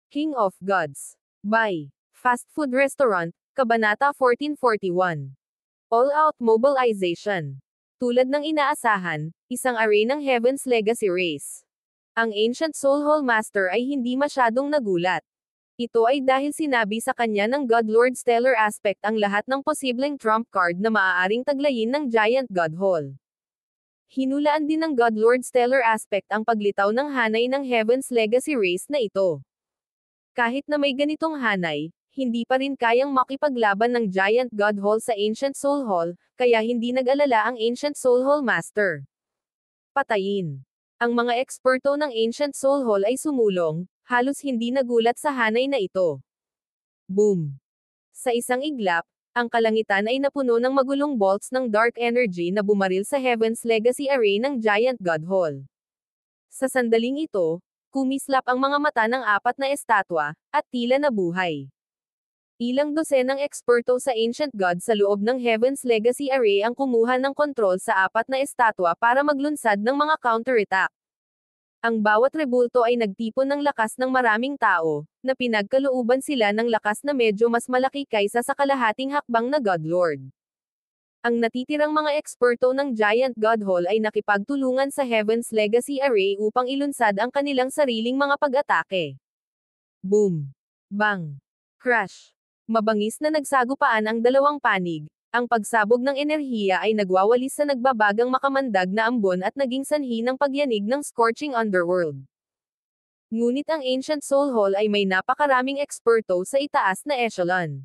King of Gods. By Fast Food Restaurant, Kabanata 1441. All-out mobilization. Tulad ng inaasahan, isang array ng Heaven's Legacy race. Ang Ancient Soulhole Master ay hindi masyadong nagulat. Ito ay dahil sinabi sa kanya ng God Lord Stellar Aspect ang lahat ng posibleng trump card na maaaring taglayin ng Giant God Hall. Hinulaan din ng God Lord Stellar Aspect ang paglitaw ng hanay ng Heaven's Legacy race na ito. Kahit na may ganitong hanay, hindi pa rin kayang makipaglaban ng Giant God Hall sa Ancient Soul Hall, kaya hindi nag-alala ang Ancient Soul Hall Master. Patayin. Ang mga eksperto ng Ancient Soul Hall ay sumulong, halos hindi nagulat sa hanay na ito. Boom! Sa isang iglap, ang kalangitan ay napuno ng magulong bolts ng dark energy na bumaril sa Heaven's Legacy Array ng Giant God Hall. Sa sandaling ito, kumislap ang mga mata ng apat na estatwa, at tila nabuhay. Ilang dosenang eksperto sa Ancient God sa loob ng Heaven's Legacy Array ang kumuha ng kontrol sa apat na estatwa para maglunsad ng mga counterattack. Ang bawat rebulto ay nagtipon ng lakas ng maraming tao, na pinagkalooban sila ng lakas na medyo mas malaki kaysa sa kalahating hakbang na God Lord. Ang natitirang mga eksperto ng Giant God Hall ay nakipagtulungan sa Heaven's Legacy Array upang ilunsad ang kanilang sariling mga pag-atake. Boom! Bang! Crash! Mabangis na nagsagupaan ang dalawang panig. Ang pagsabog ng enerhiya ay nagwawalis sa nagbabagang makamandag na ambon at naging sanhi ng pagyanig ng scorching underworld. Ngunit ang Ancient Soul Hall ay may napakaraming eksperto sa itaas na echelon.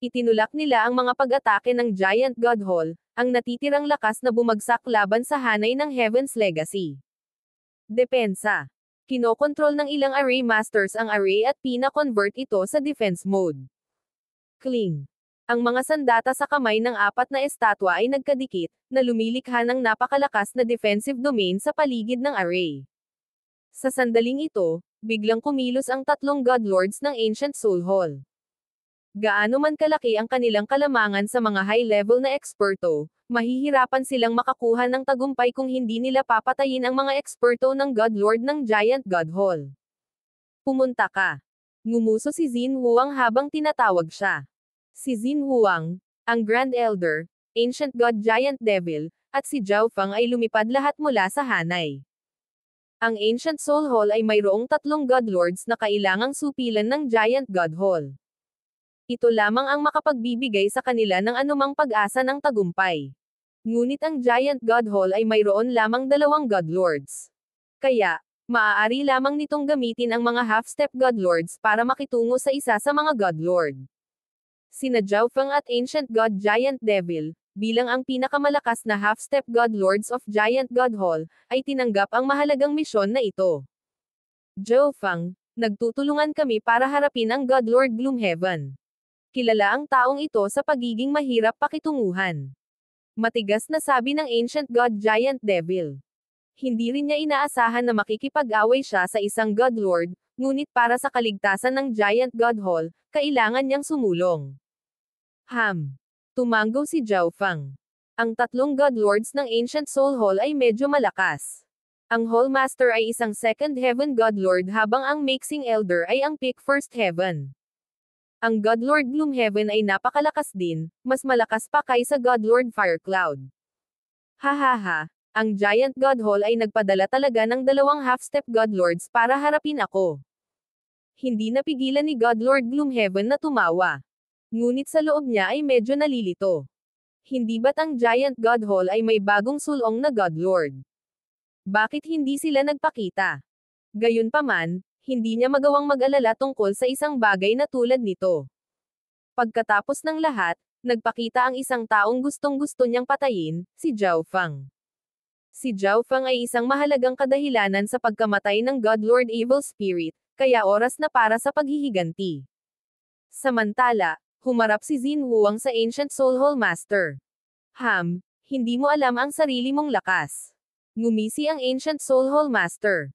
Itinulak nila ang mga pag-atake ng Giant God Hall, ang natitirang lakas na bumagsak laban sa hanay ng Heaven's Legacy. Depensa. Kinokontrol ng ilang array masters ang array at pina-convert ito sa defense mode. Cling. Ang mga sandata sa kamay ng apat na estatwa ay nagkadikit, na lumilikha ng napakalakas na defensive domain sa paligid ng array. Sa sandaling ito, biglang kumilos ang tatlong God Lords ng Ancient Soul Hall. Gaano man kalaki ang kanilang kalamangan sa mga high-level na eksperto, mahihirapan silang makakuha ng tagumpay kung hindi nila papatayin ang mga eksperto ng God Lord ng Giant God Hall. Pumunta ka. Ngumuso si Xin Huang habang tinatawag siya. Si Xin Huang, ang Grand Elder, Ancient God Giant Devil, at si Zhao Feng ay lumipad lahat mula sa hanay. Ang Ancient Soul Hall ay mayroong tatlong God Lords na kailangang supilan ng Giant God Hall. Ito lamang ang makapagbibigay sa kanila ng anumang pag-asa ng tagumpay. Ngunit ang Giant God Hall ay mayroon lamang dalawang God Lords. Kaya, maaari lamang nitong gamitin ang mga half-step God Lords para makitungo sa isa sa mga God Lord. Sina Zhao Feng at Ancient God Giant Devil, bilang ang pinakamalakas na half-step God Lords of Giant God Hall, ay tinanggap ang mahalagang misyon na ito. Zhao Feng, nagtutulungan kami para harapin ang God Lord Gloomhaven. Kilala ang taong ito sa pagiging mahirap pakitunguhan. Matigas na sabi ng Ancient God Giant Devil. Hindi rin niya inaasahan na makikipag-away siya sa isang God Lord, ngunit para sa kaligtasan ng Giant God Hall, kailangan niyang sumulong. Tumango si Zhao Feng. Ang tatlong God Lords ng Ancient Soul Hall ay medyo malakas. Ang Hall Master ay isang Second Heaven God Lord habang ang Mixing Elder ay ang Peak First Heaven. Ang God Lord Gloomhaven ay napakalakas din, mas malakas pa kaysa God Lord Firecloud. Hahaha, ang Giant God Hall ay nagpadala talaga ng dalawang half-step God Lords para harapin ako. Hindi napigilan ni God Lord Gloomhaven na tumawa. Ngunit sa loob niya ay medyo nalilito. Hindi ba't ang Giant God Hall ay may bagong sulong na God Lord? Bakit hindi sila nagpakita? Gayunpaman, hindi niya magawang mag-alala tungkol sa isang bagay na tulad nito. Pagkatapos ng lahat, nagpakita ang isang taong gustong-gusto niyang patayin, si Zhao Feng. Si Zhao Feng ay isang mahalagang kadahilanan sa pagkamatay ng God Lord Evil Spirit, kaya oras na para sa paghihiganti. Samantala, humarap si Xin Huang sa Ancient Soul Hall Master. Hindi mo alam ang sarili mong lakas. Ngumisi ang Ancient Soul Hall Master.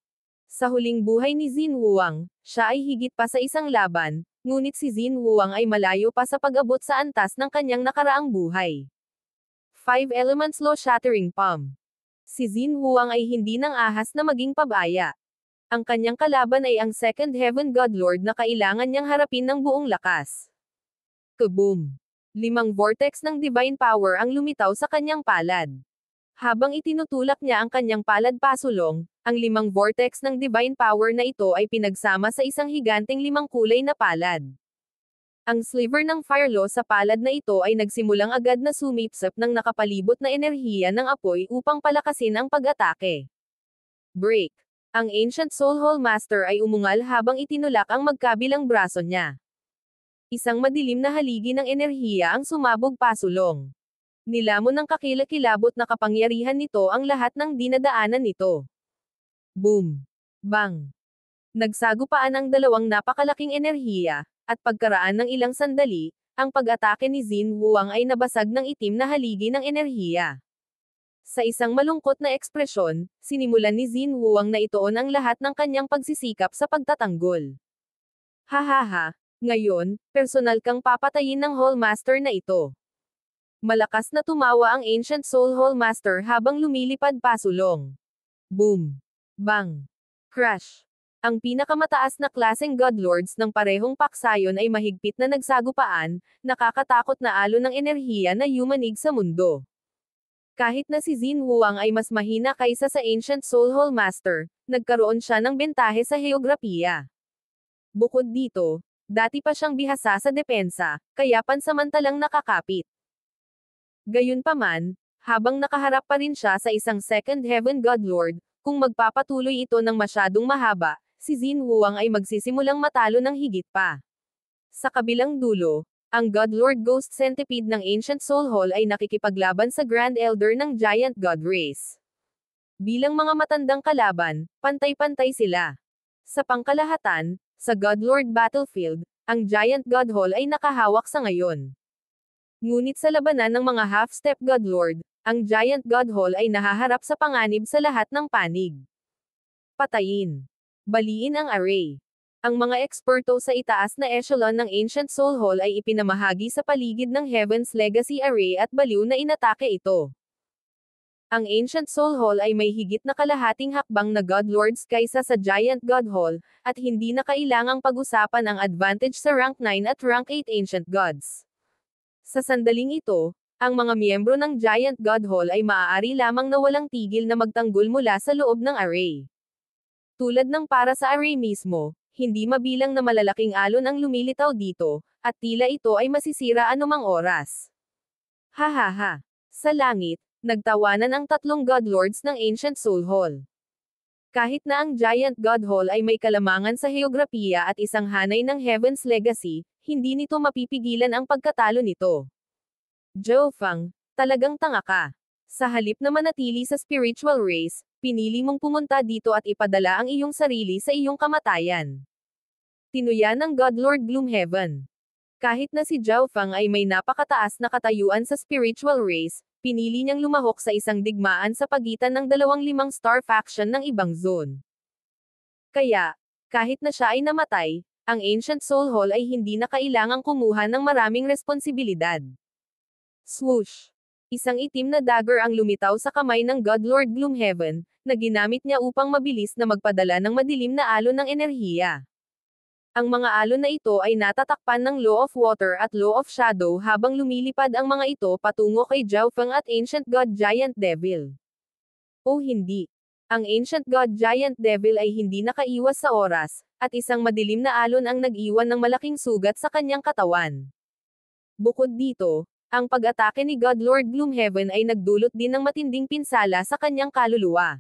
Sa huling buhay ni Xin Huang, siya ay higit pa sa isang laban, ngunit si Xin Huang ay malayo pa sa pag-abot sa antas ng kanyang nakaraang buhay. 5 Elements Law Shattering Palm. Si Xin Huang ay hindi nang ahas na maging pabaya. Ang kanyang kalaban ay ang Second Heaven Godlord na kailangan niyang harapin ng buong lakas. Kaboom! 5 vortex ng divine power ang lumitaw sa kanyang palad. Habang itinutulak niya ang kanyang palad pasulong, ang 5 vortex ng divine power na ito ay pinagsama sa isang higanteng 5 kulay na palad. Ang sliver ng fire law sa palad na ito ay nagsimulang agad na sumipsip ng nakapalibot na enerhiya ng apoy upang palakasin ang pag-atake. Break. Ang Ancient Soul Hall Master ay umungal habang itinulak ang magkabilang braso niya. Isang madilim na haligi ng enerhiya ang sumabog pasulong. Nilamon ng kakilakilabot na kapangyarihan nito ang lahat ng dinadaanan nito. Boom! Bang! Nagsagupaan ang dalawang napakalaking enerhiya, at pagkaraan ng ilang sandali, ang pag-atake ni Xin Wuang ay nabasag ng itim na haligi ng enerhiya. Sa isang malungkot na ekspresyon, sinimulan ni Xin Wuang na ituon ang lahat ng kanyang pagsisikap sa pagtatanggol. Hahaha, ngayon, personal kang papatayin ng Hall Master na ito. Malakas na tumawa ang Ancient Soul Hall Master habang lumilipad pasulong. Boom! Bang! Crash! Ang pinakamataas na klaseng Godlords ng parehong paksayon ay mahigpit na nagsagupaan, nakakatakot na alon ng enerhiya na yumanig sa mundo. Kahit na si Xin Wuang ay mas mahina kaysa sa Ancient Soul Hall Master, nagkaroon siya ng bentahe sa heograpiya. Bukod dito, dati pa siyang bihasa sa depensa, kaya pansamantalang nakakapit. Gayunpaman, habang nakaharap pa rin siya sa isang Second Heaven Godlord, kung magpapatuloy ito ng masyadong mahaba, si Xin Wuang ay magsisimulang matalo ng higit pa. Sa kabilang dulo, ang Godlord Ghost Centipede ng Ancient Soul Hall ay nakikipaglaban sa Grand Elder ng Giant God Race. Bilang mga matandang kalaban, pantay-pantay sila. Sa pangkalahatan, sa Godlord Battlefield, ang Giant God Hall ay nakahawak sa ngayon. Ngunit sa labanan ng mga half-step Godlord, ang Giant God Hall ay nahaharap sa panganib sa lahat ng panig. Patayin. Baliin ang array. Ang mga eksperto sa itaas na echelon ng Ancient Soul Hall ay ipinamahagi sa paligid ng Heaven's Legacy Array at baliw na inatake ito. Ang Ancient Soul Hall ay may higit na kalahating hakbang na Godlords kaysa sa Giant God Hall, at hindi na kailangang pag-usapan ang advantage sa Rank 9 at Rank 8 Ancient Gods. Sa sandaling ito, ang mga miyembro ng Giant God Hall ay maaari lamang na walang tigil na magtanggol mula sa loob ng array. Tulad ng para sa array mismo, hindi mabilang na malalaking alon ang lumilitaw dito, at tila ito ay masisira anumang oras. Hahaha. Sa langit, nagtawanan ang tatlong Godlords ng Ancient Soul Hall. Kahit na ang Giant God Hall ay may kalamangan sa heograpiya at isang hanay ng Heaven's Legacy, hindi nito mapipigilan ang pagkatalo nito. Zhou Feng, talagang tanga ka. Sa halip na manatili sa spiritual race, pinili mong pumunta dito at ipadala ang iyong sarili sa iyong kamatayan. Tinuya ng Godlord Gloomhaven. Kahit na si Zhou Feng ay may napakataas na katayuan sa spiritual race, pinili niyang lumahok sa isang digmaan sa pagitan ng 25-star faction ng ibang zone. Kaya, kahit na siya ay namatay, ang Ancient Soul Hall ay hindi na kailangang kumuha ng maraming responsibilidad. Swoosh! Isang itim na dagger ang lumitaw sa kamay ng Godlord Gloomhaven, na ginamit niya upang mabilis na magpadala ng madilim na alon ng enerhiya. Ang mga alon na ito ay natatakpan ng Law of Water at Law of Shadow habang lumilipad ang mga ito patungo kay Zhou Feng at Ancient God Giant Devil. O hindi. Ang Ancient God Giant Devil ay hindi nakaiwas sa oras, at isang madilim na alon ang nag-iwan ng malaking sugat sa kanyang katawan. Bukod dito, ang pag-atake ni Godlord Gloomhaven ay nagdulot din ng matinding pinsala sa kanyang kaluluwa.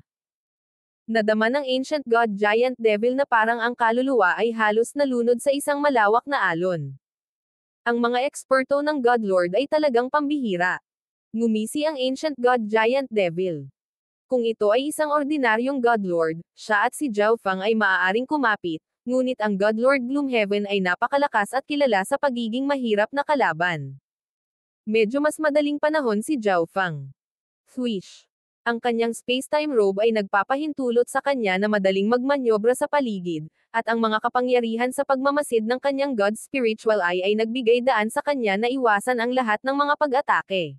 Nadama ng Ancient God Giant Devil na parang ang kaluluwa ay halos nalunod sa isang malawak na alon. Ang mga eksperto ng Godlord ay talagang pambihira. Ngumisi ang Ancient God Giant Devil. Kung ito ay isang ordinaryong Godlord, siya at si Zhou Feng ay maaaring kumapit, ngunit ang Godlord Gloomhaven ay napakalakas at kilala sa pagiging mahirap na kalaban. Medyo mas madaling panahon si Zhou Feng. Swish! Ang kanyang space-time robe ay nagpapahintulot sa kanya na madaling magmanyobra sa paligid, at ang mga kapangyarihan sa pagmamasid ng kanyang God Spiritual Eye ay nagbigay daan sa kanya na iwasan ang lahat ng mga pag-atake.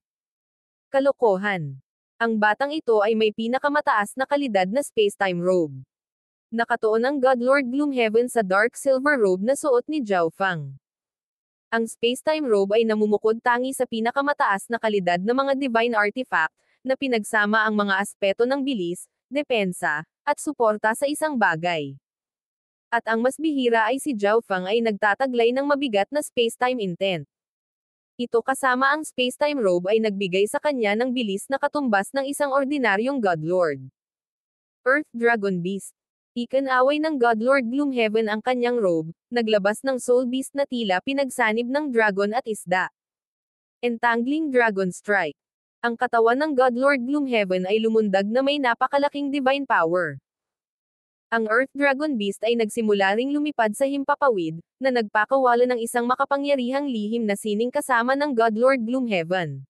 Kalokohan! Ang batang ito ay may pinakamataas na kalidad na space-time robe. Nakatuon ang Godlord Gloomhaven sa dark silver robe na suot ni Zhao Fang. Ang space-time robe ay namumukod tangi sa pinakamataas na kalidad ng mga divine artifact, na pinagsama ang mga aspeto ng bilis, depensa, at suporta sa isang bagay. At ang mas bihira ay si Zhao Fang ay nagtataglay ng mabigat na space-time intent. Ito kasama ang space-time robe ay nagbigay sa kanya ng bilis na katumbas ng isang ordinaryong Godlord. Earth Dragon Beast. Ikanaway ng Godlord Gloomhaven ang kanyang robe, naglabas ng Soul Beast na tila pinagsanib ng dragon at isda. Entangling Dragon Strike. Ang katawan ng Godlord Gloomhaven ay lumundag na may napakalaking divine power. Ang Earth Dragon Beast ay nagsimula ring lumipad sa himpapawid, na nagpakawala ng isang makapangyarihang lihim na sining kasama ng Godlord Gloomhaven.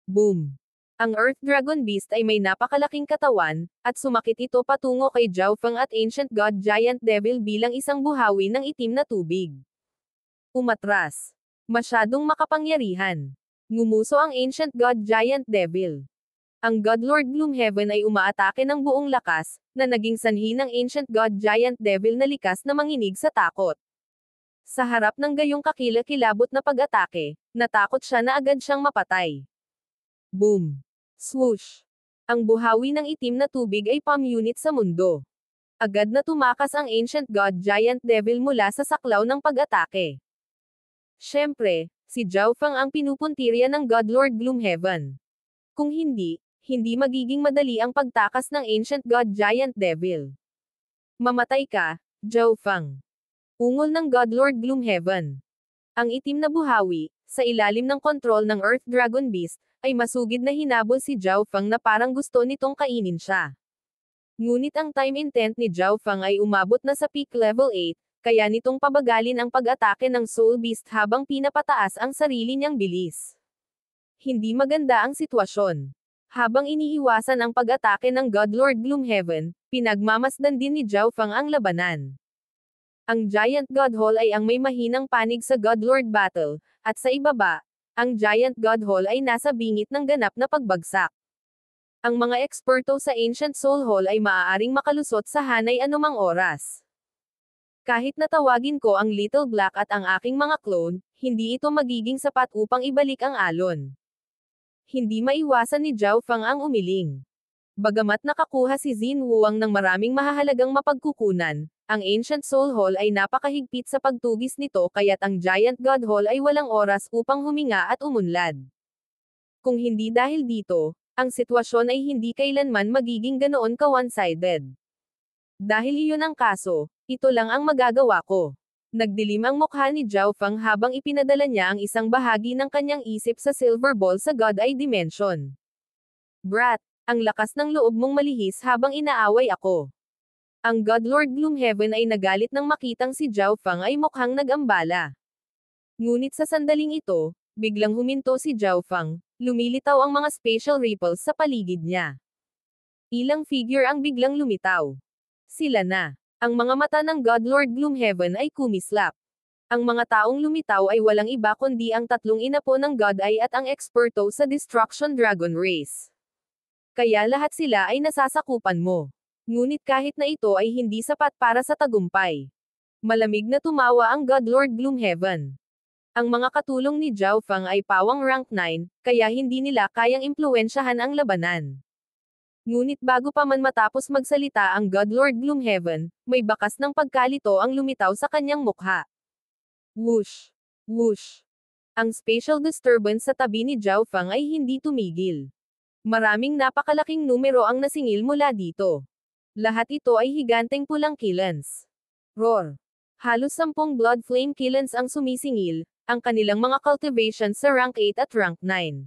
Boom! Ang Earth Dragon Beast ay may napakalaking katawan, at sumakit ito patungo kay Zhao Fang at Ancient God Giant Devil bilang isang buhawi ng itim na tubig. Umatras. Masyadong makapangyarihan. Ngumuso ang Ancient God Giant Devil. Ang Godlord Gloomhaven ay umaatake ng buong lakas, na naging sanhi ng Ancient God Giant Devil na likas na manginig sa takot. Sa harap ng gayong kakilakilabot na pag-atake, natakot siya na agad siyang mapatay. Boom! Swoosh! Ang buhawi ng itim na tubig ay pamunit sa mundo. Agad na tumakas ang Ancient God Giant Devil mula sa saklaw ng pag-atake. Siyempre, si Zhao Fang ang pinupuntirya ng Godlord Gloomhaven. Kung hindi magiging madali ang pagtakas ng Ancient God Giant Devil. Mamatay ka, Zhao Fang. Ungol ng Godlord Gloomhaven. Ang itim na buhawi, sa ilalim ng kontrol ng Earth Dragon Beast, ay masugid na hinabol si Zhao Fang na parang gusto nitong kainin siya. Ngunit ang time intent ni Zhao Fang ay umabot na sa peak level 8, kaya nitong pabagalin ang pag-atake ng Soul Beast habang pinapataas ang sarili niyang bilis. Hindi maganda ang sitwasyon. Habang iniiwasan ang pag-atake ng Godlord Gloomhaven, pinagmamasdan din ni Zhao Fang ang labanan. Ang Giant God Hall ay ang may mahinang panig sa Godlord Battle, at sa ibaba, ang Giant God Hall ay nasa bingit ng ganap na pagbagsak. Ang mga eksperto sa Ancient Soul Hall ay maaaring makalusot sa hanay anumang oras. Kahit natawagin ko ang Little Black at ang aking mga clone, hindi ito magiging sapat upang ibalik ang alon. Hindi maiwasan ni Zhao Fang ang umiling. Bagamat nakakuha si Xin Wuang ng maraming mahahalagang mapagkukunan, ang Ancient Soul Hall ay napakahigpit sa pagtugis nito kaya't ang Giant God Hall ay walang oras upang huminga at umunlad. Kung hindi dahil dito, ang sitwasyon ay hindi kailanman magiging ganoon ka one-sided. Dahil iyon ang kaso, ito lang ang magagawa ko. Nagdilim ang mukha ni Zhao Fang habang ipinadala niya ang isang bahagi ng kanyang isip sa Silver Ball sa God Eye Dimension. Brat, ang lakas ng loob mong malihis habang inaaway ako. Ang Godlord Gloomhaven ay nagalit nang makitang si Zhao Fang ay mukhang nag-ambala. Ngunit sa sandaling ito, biglang huminto si Zhao Fang, lumilitaw ang mga spatial ripples sa paligid niya. Ilang figure ang biglang lumitaw. Sila na. Ang mga mata ng Godlord Gloomhaven ay kumislap. Ang mga taong lumitaw ay walang iba kundi ang tatlong inapo ng God Eye at ang eksperto sa Destruction Dragon Race. Kaya lahat sila ay nasasakupan mo. Ngunit kahit na ito ay hindi sapat para sa tagumpay. Malamig na tumawa ang Godlord Gloomhaven. Ang mga katulong ni Zhao Fang ay pawang rank 9, kaya hindi nila kayang impluwensyahan ang labanan. Ngunit bago pa man matapos magsalita ang Godlord Gloomhaven, may bakas ng pagkalito ang lumitaw sa kanyang mukha. Whoosh! Whoosh! Ang spatial disturbance sa tabi ni Zhao Fang ay hindi tumigil. Maraming napakalaking numero ang nasingil mula dito. Lahat ito ay higanteng pulang killens. Roar! Halos 10 blood flame killens ang sumisingil, ang kanilang mga cultivations sa rank 8 at rank 9.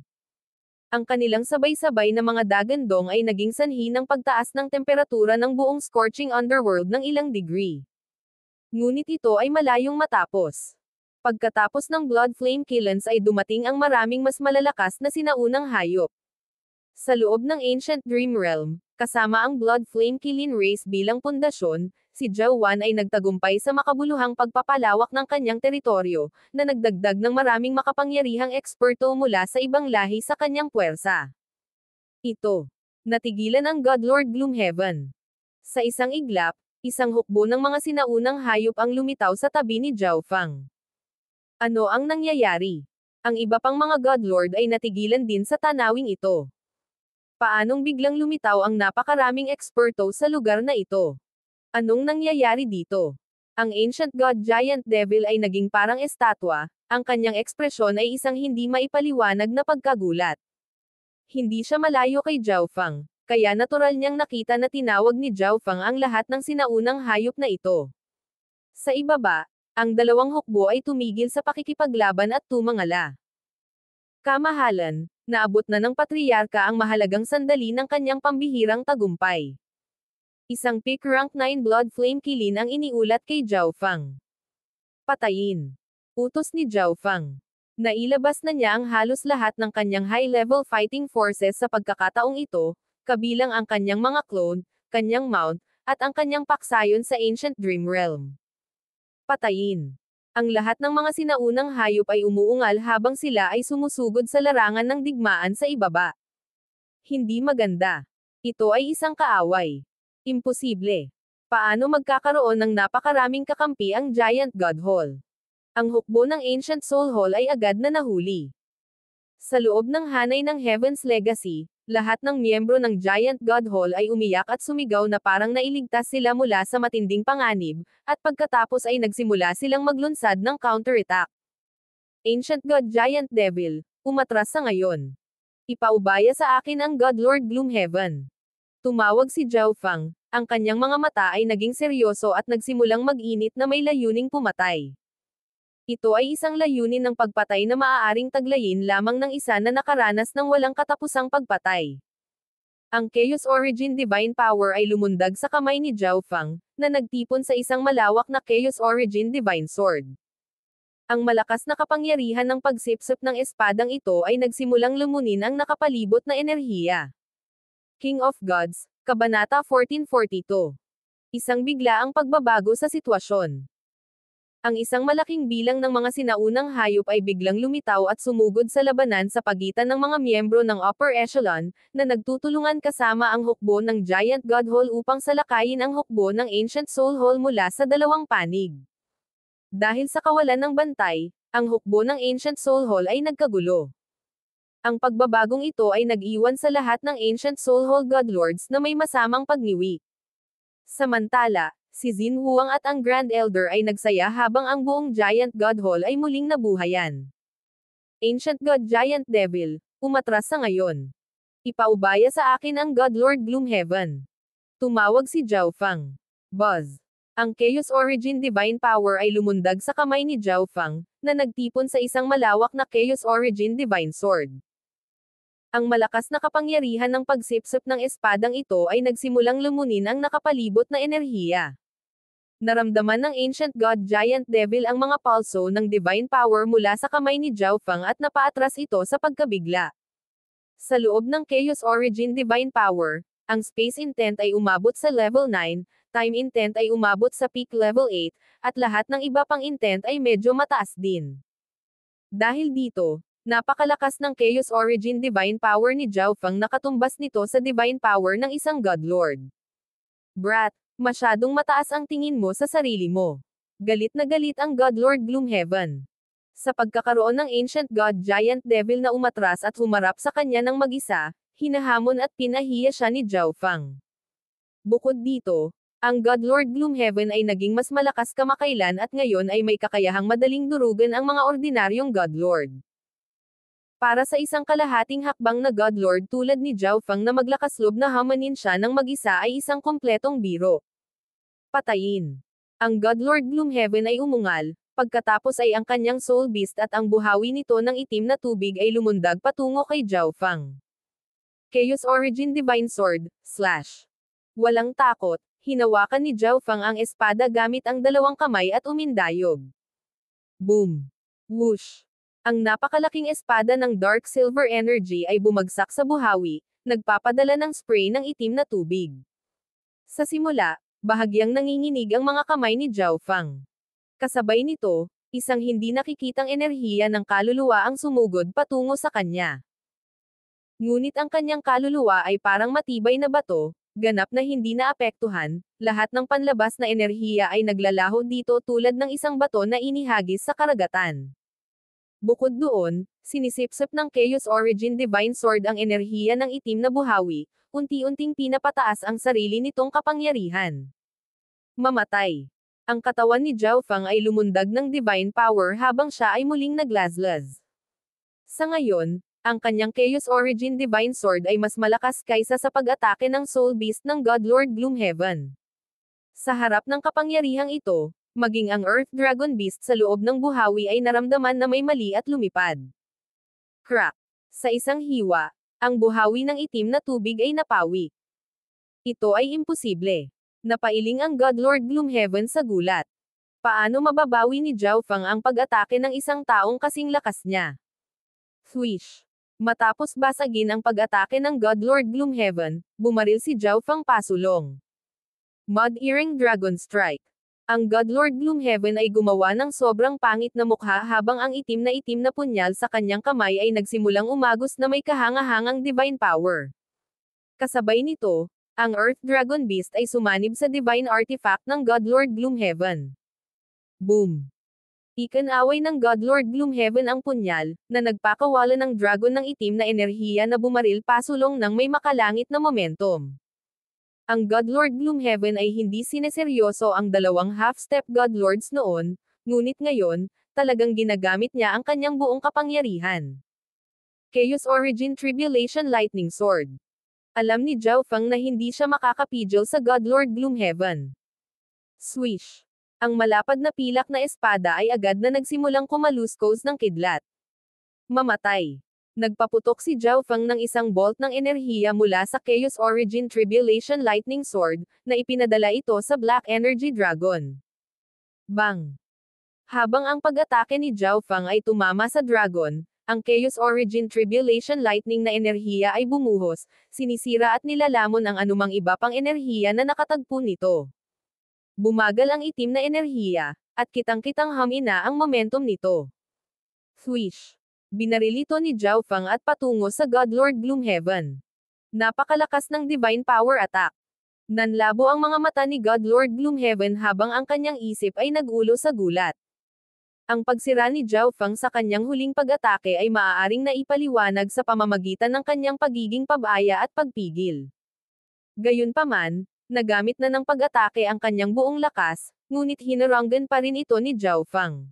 Ang kanilang sabay-sabay na mga dagandong ay naging sanhi ng pagtaas ng temperatura ng buong scorching underworld ng ilang degree. Ngunit ito ay malayong matapos. Pagkatapos ng blood flame killens ay dumating ang maraming mas malalakas na sinaunang hayop. Sa loob ng Ancient Dream Realm, kasama ang Blood Flame Killing Race bilang pundasyon, si Zhao Wan ay nagtagumpay sa makabuluhang pagpapalawak ng kanyang teritoryo, na nagdagdag ng maraming makapangyarihang eksperto mula sa ibang lahi sa kanyang puwersa. Ito. Natigilan ang Godlord Gloomhaven. Sa isang iglap, Isang hukbo ng mga sinaunang hayop ang lumitaw sa tabi ni Zhao Fang. Ano ang nangyayari? Ang iba pang mga Godlord ay natigilan din sa tanawing ito. Paanong biglang lumitaw ang napakaraming eksperto sa lugar na ito? Anong nangyayari dito? Ang Ancient God Giant Devil ay naging parang estatwa, ang kanyang ekspresyon ay isang hindi maipaliwanag na pagkagulat. Hindi siya malayo kay Zhao Fang, kaya natural niyang nakita na tinawag ni Zhao Fang ang lahat ng sinaunang hayop na ito. Sa ibaba, ang dalawang hukbo ay tumigil sa pakikipaglaban at tumangala. Kamahalan, naabot na ng patriyarka ang mahalagang sandali ng kanyang pambihirang tagumpay. Isang peak rank 9 blood flame kilin ang iniulat kay Zhao Fang. Patayin. Utos ni Zhao Fang. Nailabas na niya ang halos lahat ng kanyang high-level fighting forces sa pagkakataong ito, kabilang ang kanyang mga clone, kanyang mount, at ang kanyang paksayon sa Ancient Dream Realm. Patayin. Ang lahat ng mga sinaunang hayop ay umuungal habang sila ay sumusugod sa larangan ng digmaan sa ibaba. Hindi maganda. Ito ay isang kaaway. Imposible. Paano magkakaroon ng napakaraming kakampi ang Giant God Hall? Ang hukbo ng Ancient Soul Hall ay agad na nahuli. Sa loob ng hanay ng Heaven's Legacy, lahat ng miyembro ng Giant God Hall ay umiyak at sumigaw na parang nailigtas sila mula sa matinding panganib, at pagkatapos ay nagsimula silang maglunsad ng counterattack. Ancient God Giant Devil, umatras sa ngayon. Ipaubaya sa akin ang God Lord Gloomhaven. Tumawag si Zhao Fang, ang kanyang mga mata ay naging seryoso at nagsimulang mag-init na may layuning pumatay. Ito ay isang layunin ng pagpatay na maaaring taglayin lamang ng isa na nakaranas ng walang katapusang pagpatay. Ang Chaos Origin Divine Power ay lumundag sa kamay ni Zhao Fang, na nagtipon sa isang malawak na Chaos Origin Divine Sword. Ang malakas na kapangyarihan ng pagsipsip ng espadang ito ay nagsimulang lumunin ang nakapalibot na enerhiya. King of Gods, Kabanata 1442. Isang biglaang pagbabago sa sitwasyon. Ang isang malaking bilang ng mga sinaunang hayop ay biglang lumitaw at sumugod sa labanan sa pagitan ng mga miyembro ng Upper Echelon, na nagtutulungan kasama ang hukbo ng Giant God Hall upang salakayin ang hukbo ng Ancient Soul Hall mula sa dalawang panig. Dahil sa kawalan ng bantay, ang hukbo ng Ancient Soul Hall ay nagkagulo. Ang pagbabagong ito ay nag-iwan sa lahat ng Ancient Soul Hall Godlords na may masamang pagniwi. Samantala, si Xin Huang at ang Grand Elder ay nagsaya habang ang buong Giant God Hall ay muling nabuhayan. Ancient God Giant Devil, umatras sa ngayon. Ipaubaya sa akin ang God Lord Gloomhaven. Tumawag si Zhao Fang. Buzz. Ang Chaos Origin Divine Power ay lumundag sa kamay ni Zhao Fang, na nagtipon sa isang malawak na Chaos Origin Divine Sword. Ang malakas na kapangyarihan ng pagsipsip ng espadang ito ay nagsimulang lumunin ang nakapalibot na enerhiya. Naramdaman ng Ancient God Giant Devil ang mga pulso ng Divine Power mula sa kamay ni Zhao Fang at napaatras ito sa pagkabigla. Sa loob ng Chaos Origin Divine Power, ang Space Intent ay umabot sa Level 9, Time Intent ay umabot sa Peak Level 8, at lahat ng iba pang intent ay medyo mataas din. Dahil dito, napakalakas ng Chaos Origin Divine Power ni Zhao Fang na katumbas nito sa Divine Power ng isang Godlord. Brat, masyadong mataas ang tingin mo sa sarili mo. Galit na galit ang Godlord Gloomhaven. Sa pagkakaroon ng Ancient God Giant Devil na umatras at humarap sa kanya ng mag-isa, hinahamon at pinahiya siya ni Zhao Fang. Bukod dito, ang Godlord Gloomhaven ay naging mas malakas kamakailan at ngayon ay may kakayahang madaling durugan ang mga ordinaryong Godlord. Para sa isang kalahating hakbang na Godlord tulad ni Zhao Fang na maglakas-loob na hamanin siya ng mag-isa ay isang kumpletong biro. Patayin. Ang Godlord Gloomhaven ay umungal, pagkatapos ay ang kanyang Soul Beast at ang buhawi nito ng itim na tubig ay lumundag patungo kay Zhao Fang. Chaos Origin Divine Sword, / Walang takot, hinawakan ni Zhao Fang ang espada gamit ang dalawang kamay at umindayog. Boom! Whoosh! Ang napakalaking espada ng Dark Silver Energy ay bumagsak sa buhawi, nagpapadala ng spray ng itim na tubig. Sa simula, bahagyang nanginginig ang mga kamay ni Zhao Fang. Kasabay nito, isang hindi nakikitang enerhiya ng kaluluwa ang sumugod patungo sa kanya. Ngunit ang kanyang kaluluwa ay parang matibay na bato, Ganap na hindi naapektuhan, lahat ng panlabas na enerhiya ay naglalaho dito tulad ng isang bato na inihagis sa karagatan. Bukod doon, sinisipsip ng Chaos Origin Divine Sword ang enerhiya ng itim na buhawi, unti-unting pinapataas ang sarili nitong kapangyarihan. Mamatay. Ang katawan ni Zhao Feng ay lumundag ng divine power habang siya ay muling naglaslas. Sa ngayon, ang kanyang Chaos Origin Divine Sword ay mas malakas kaysa sa pag-atake ng Soul Beast ng God Lord Gloomhaven. Sa harap ng kapangyarihang ito, maging ang Earth Dragon Beast sa loob ng buhawi ay naramdaman na may mali at lumipad. Crack! Sa isang hiwa, ang buhawi ng itim na tubig ay napawi. Ito ay imposible. Napailing ang God Lord Gloomhaven sa gulat. Paano mababawi ni Zhao Feng ang pag-atake ng isang taong kasing lakas niya? Swish! Matapos basagin ang pag-atake ng God Lord Gloomhaven, bumaril si Zhao Feng pasulong. Mud-Earring Dragon Strike. Ang God Lord Gloomhaven ay gumawa ng sobrang pangit na mukha habang ang itim na punyal sa kanyang kamay ay nagsimulang umagos na may kahanga-hangang divine power. Kasabay nito, ang Earth Dragon Beast ay sumanib sa divine artifact ng God Lord Gloomhaven. Boom! Ikinaway ng God Lord Gloomhaven ang punyal, na nagpakawala ng dragon ng itim na enerhiya na bumaril pasulong ng may makalangit na momentum. Ang God Lord Gloomhaven ay hindi sineseryoso ang dalawang half-step God Lords noon, ngunit ngayon, talagang ginagamit niya ang kanyang buong kapangyarihan. Chaos Origin Tribulation Lightning Sword. Alam ni Zhao Feng na hindi siya makakapigil sa God Lord Gloomhaven. Swish! Ang malapad na pilak na espada ay agad na nagsimulang kumaluskos ng kidlat. Mamatay. Nagpaputok si Zhao Feng ng isang bolt ng enerhiya mula sa Chaos Origin Tribulation Lightning Sword, na ipinadala ito sa Black Energy Dragon. Bang! Habang ang pag-atake ni Zhao Feng ay tumama sa dragon, ang Chaos Origin Tribulation Lightning na enerhiya ay bumuhos, sinisira at nilalamon ang anumang iba pang enerhiya na nakatagpo nito. Bumagal ang itim na enerhiya, at kitang-kitang hamina ang momentum nito. Swish! Binaril ito ni Zhao Feng at patungo sa God Lord Gloomhaven. Napakalakas ng divine power attack. Nanlabo ang mga mata ni God Lord Gloomhaven habang ang kanyang isip ay nagulo sa gulat. Ang pagsira ni Zhao Feng sa kanyang huling pag-atake ay maaaring naipaliwanag sa pamamagitan ng kanyang pagiging pabaya at pagpigil. Gayunpaman, nagamit na ng pag-atake ang kanyang buong lakas, ngunit hinaranggan pa rin ito ni Zhao Feng.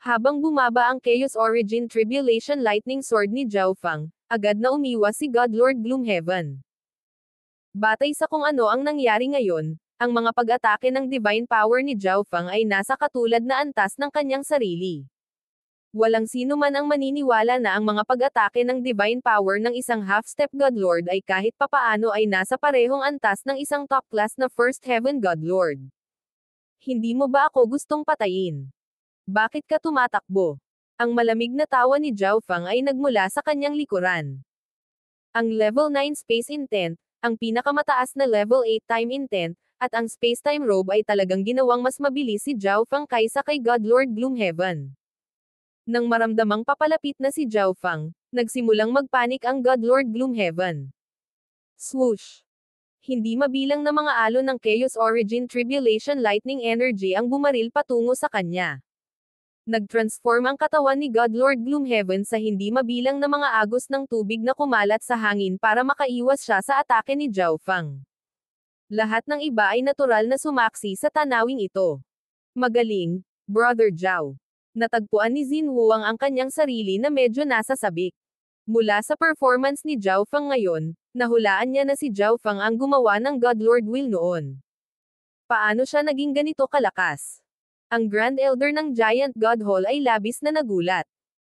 Habang bumaba ang Chaos Origin Tribulation Lightning Sword ni Zhao Feng, agad na umiwas si God Lord Gloomhaven. Batay sa kung ano ang nangyari ngayon, ang mga pag-atake ng divine power ni Zhao Feng ay nasa katulad na antas ng kanyang sarili. Walang sino man ang maniniwala na ang mga pag-atake ng divine power ng isang half-step God Lord ay kahit papaano ay nasa parehong antas ng isang top-class na First Heaven God Lord. Hindi mo ba ako gustong patayin? Bakit ka tumatakbo? Ang malamig na tawa ni Zhao Feng ay nagmula sa kanyang likuran. Ang Level 9 Space Intent, ang pinakamataas na Level 8 Time Intent, at ang Space-Time Robe ay talagang ginawang mas mabilis si Zhao Feng kaysa kay God Lord Gloomhaven. Nang maramdamang papalapit na si Zhao Feng, nagsimulang magpanik ang God Lord Gloomhaven. Swoosh! Hindi mabilang na mga alon ng Chaos Origin Tribulation Lightning Energy ang bumaril patungo sa kanya. Nag-transform ang katawan ni God Lord Gloomhaven sa hindi mabilang na mga agos ng tubig na kumalat sa hangin para makaiwas siya sa atake ni Zhao Feng. Lahat ng iba ay natural na sumaksi sa tanawing ito. Magaling, Brother Zhao. Natagpuan ni Xin Huang ang kanyang sarili na medyo nasa sabik. Mula sa performance ni Zhao Feng ngayon, nahulaan niya na si Zhao Feng ang gumawa ng God Lord Will noon. Paano siya naging ganito kalakas? Ang Grand Elder ng Giant God Hall ay labis na nagulat.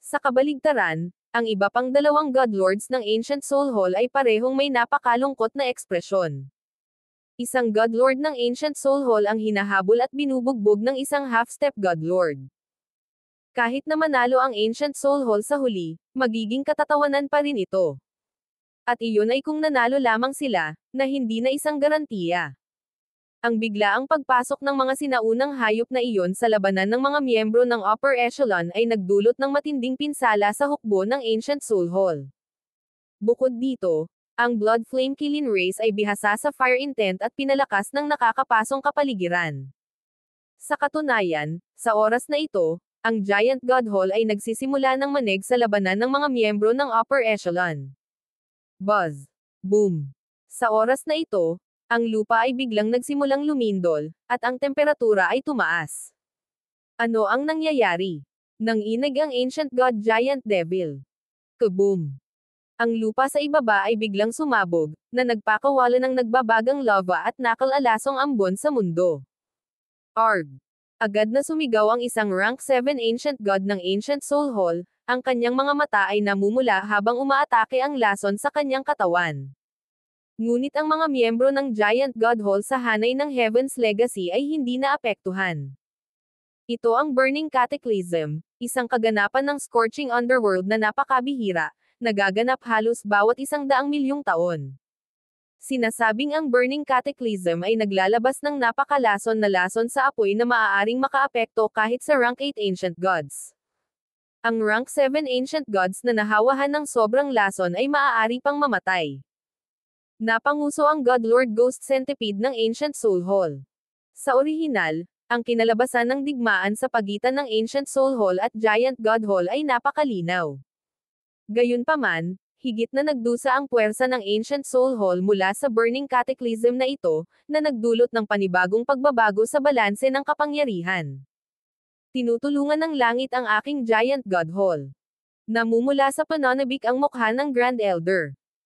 Sa kabaligtaran, ang iba pang dalawang God Lords ng Ancient Soul Hall ay parehong may napakalungkot na ekspresyon. Isang God Lord ng Ancient Soul Hall ang hinahabol at binubugbog ng isang half-step God Lord. Kahit na manalo ang Ancient Soul Hall sa huli, magiging katatawanan pa rin ito. At iyon ay kung nanalo lamang sila, na hindi na isang garantiya. Ang biglaang pagpasok ng mga sinaunang hayop na iyon sa labanan ng mga miyembro ng Upper Echelon ay nagdulot ng matinding pinsala sa hukbo ng Ancient Soul Hall. Bukod dito, Ang Blood Flame Killing Rays ay bihasa sa fire intent at pinalakas ng nakakapasong kapaligiran. Sa katunayan, sa oras na ito, ang Giant God Hall ay nagsisimula ng manig sa labanan ng mga miyembro ng Upper Echelon. Buzz. Boom. Sa oras na ito, ang lupa ay biglang nagsimulang lumindol, at ang temperatura ay tumaas. Ano ang nangyayari? Nanginig ang Ancient God Giant Devil. Kaboom! Ang lupa sa ibaba ay biglang sumabog, na nagpakawala ng nagbabagang lava at nakalalasong ambon sa mundo. Arg! Agad na sumigaw ang isang rank 7 Ancient God ng Ancient Soul Hall, ang kanyang mga mata ay namumula habang umaatake ang lason sa kanyang katawan. Ngunit ang mga miyembro ng Giant God Hall sa hanay ng Heaven's Legacy ay hindi naapektuhan. Ito ang Burning Cataclysm, isang kaganapan ng Scorching Underworld na napakabihira, nagaganap halos bawat 100,000,000 taon. Sinasabing ang Burning Cataclysm ay naglalabas ng napakalason na lason sa apoy na maaaring makaapekto kahit sa rank 8 Ancient Gods. Ang rank 7 Ancient Gods na nahawahan ng sobrang lason ay maaari pang mamatay. Napanguso ang Godlord Ghost Centipede ng Ancient Soul Hall. Sa orihinal, ang kinalabasan ng digmaan sa pagitan ng Ancient Soul Hall at Giant God Hall ay napakalinaw. Gayunpaman, higit na nagdusa ang puwersa ng Ancient Soul Hall mula sa Burning Cataclysm na ito, na nagdulot ng panibagong pagbabago sa balanse ng kapangyarihan. Tinutulungan ng langit ang aking Giant God Hall. Namumula sa pananabik ang mukha ng Grand Elder.